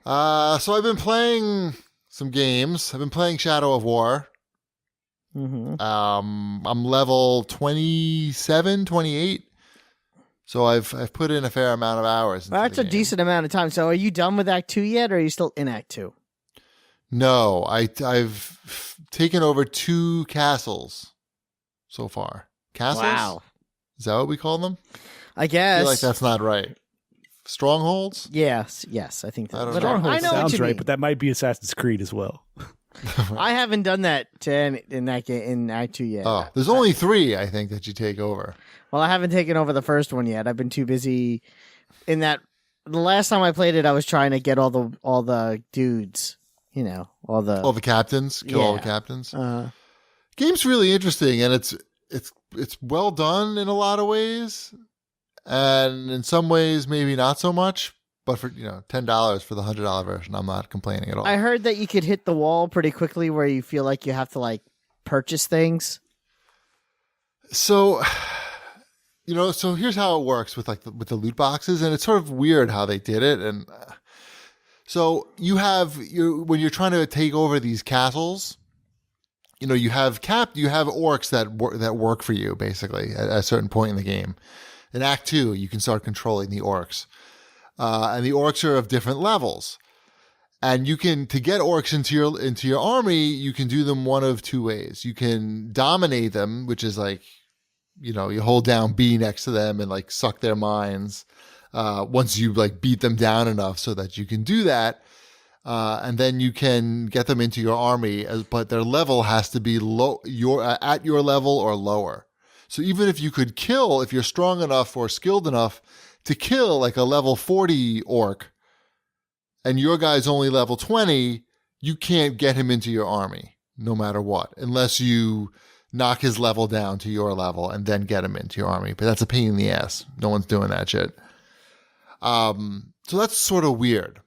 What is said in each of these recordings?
So I've been playing some games. I've been playing Shadow of War. Mm-hmm. I'm level 27, 28. So I've put in a fair amount of hours. Well, that's a decent amount of time. So are you done with Act 2 yet, or are you still in Act 2? No, I've taken over 2 castles so far. Castles? Wow. Is that what we call them? I guess. I feel like that's not right. Strongholds? Yes, I think that. I don't But know. I know Sounds what you right, mean. but that might be Assassin's Creed as well. I haven't done that in that game in Act 2 yet. Oh, there's only 3, I think, that you take over. Well, I haven't taken over the first one yet. I've been too busy in that. The last time I played it, I was trying to get all the dudes. You know, all the captains, kill all the Yeah. captains. Game's really interesting, and it's well done in a lot of ways, and in some ways maybe not so much. But for $10 for the $100 version, I'm not complaining at all. I heard that you could hit the wall pretty quickly where you feel like you have to like purchase things. So, so here's how it works with with the loot boxes, and it's sort of weird how they did it. And so when you're trying to take over these castles, you have orcs that work for you basically at a certain point in the game. In Act 2, you can start controlling the orcs, and the orcs are of different levels. And to get orcs into your army, you can do them one of 2 ways. You can dominate them, which is like, you hold down B next to them and like suck their minds. Once you like beat them down enough so that you can do that, and then you can get them into your army, but their level has to be at your level or lower. So even if if you're strong enough or skilled enough to kill like a level 40 orc, and your guy's only level 20, you can't get him into your army no matter what, unless you knock his level down to your level and then get him into your army. But that's a pain in the ass. No one's doing that shit. So that's sort of weird.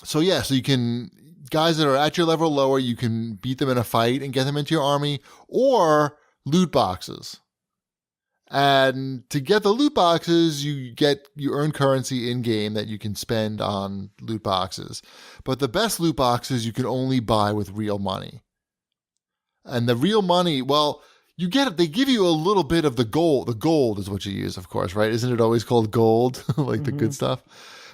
So yeah, so you can, guys that are at your level or lower, you can beat them in a fight and get them into your army, or loot boxes. And to get the loot boxes, you earn currency in game that you can spend on loot boxes. But the best loot boxes you can only buy with real money. And the real money, well, they give you a little bit of the gold. The gold is what you use, of course, right? Isn't it always called gold? Like the good stuff.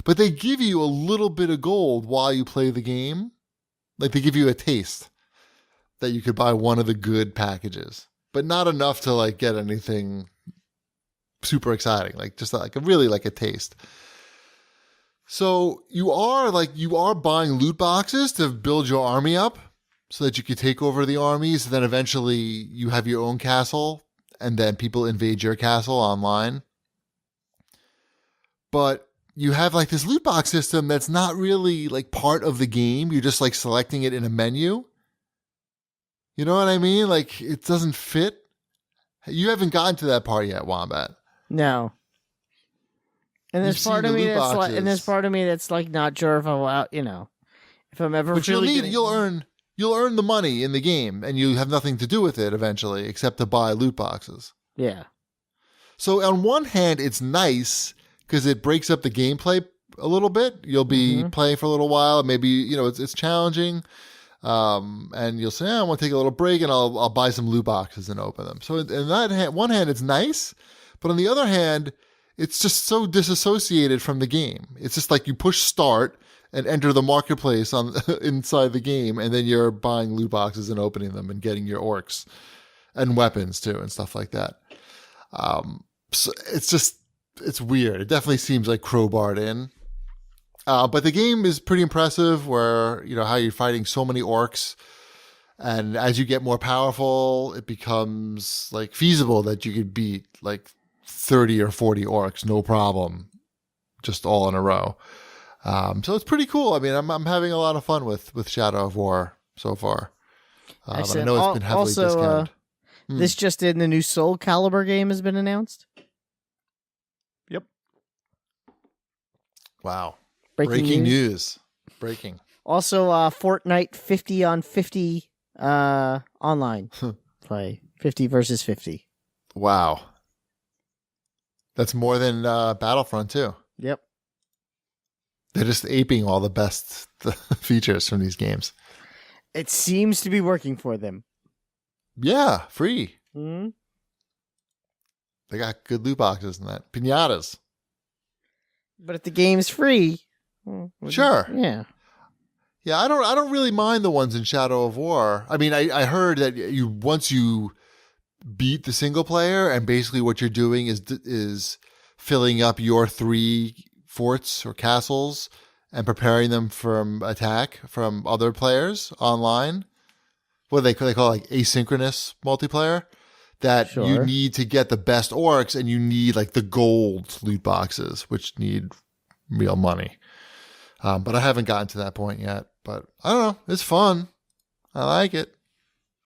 But they give you a little bit of gold while you play the game. Like they give you a taste that you could buy one of the good packages, but not enough to like get anything super exciting, like just like a taste. So you are buying loot boxes to build your army up so that you could take over the armies. And then eventually you have your own castle, and then people invade your castle online. But you have like this loot box system that's not really like part of the game. You're just like selecting it in a menu. You know what I mean? Like it doesn't fit. You haven't gotten to that part yet, Wombat. No. And there's part of me that's like not sure if if I'm ever But really you'll earn the money in the game, and you have nothing to do with it eventually except to buy loot boxes. Yeah. So on one hand, it's nice because it breaks up the gameplay a little bit. You'll be playing for a little while, maybe it's challenging, and you'll say, I want to take a little break, and I'll buy some loot boxes and open them. So in that one hand, it's nice. But on the other hand, it's just so disassociated from the game. It's just like you push start and enter the marketplace inside the game, and then you're buying loot boxes and opening them and getting your orcs and weapons too and stuff like that. So it's weird. It definitely seems like crowbarred in. But the game is pretty impressive where, how you're fighting so many orcs. And as you get more powerful, it becomes like feasible that you could beat like 30 or 40 orcs, no problem, just all in a row. So it's pretty cool. I mean, I'm having a lot of fun with Shadow of War so far. But I know it's been heavily discounted. This just in, the new Soul Calibur game has been announced. Yep. Wow. Breaking news. Breaking. Also, Fortnite 50 on 50 online play. 50 versus 50. Wow. That's more than Battlefront too. Yep. They're just aping all the best features from these games. It seems to be working for them. Yeah, free. Hmm. They got good loot boxes and that. Pinatas. But if the game's free, Sure. yeah. Yeah, I don't really mind the ones in Shadow of War. I mean, I heard that once you beat the single player, and basically what you're doing is filling up your 3 forts or castles and preparing them from attack from other players online. What they call like asynchronous multiplayer. That you Sure. need to get the best orcs, and you need like the gold loot boxes, which need real money. But I haven't gotten to that point yet. But I don't know. It's fun. I like it.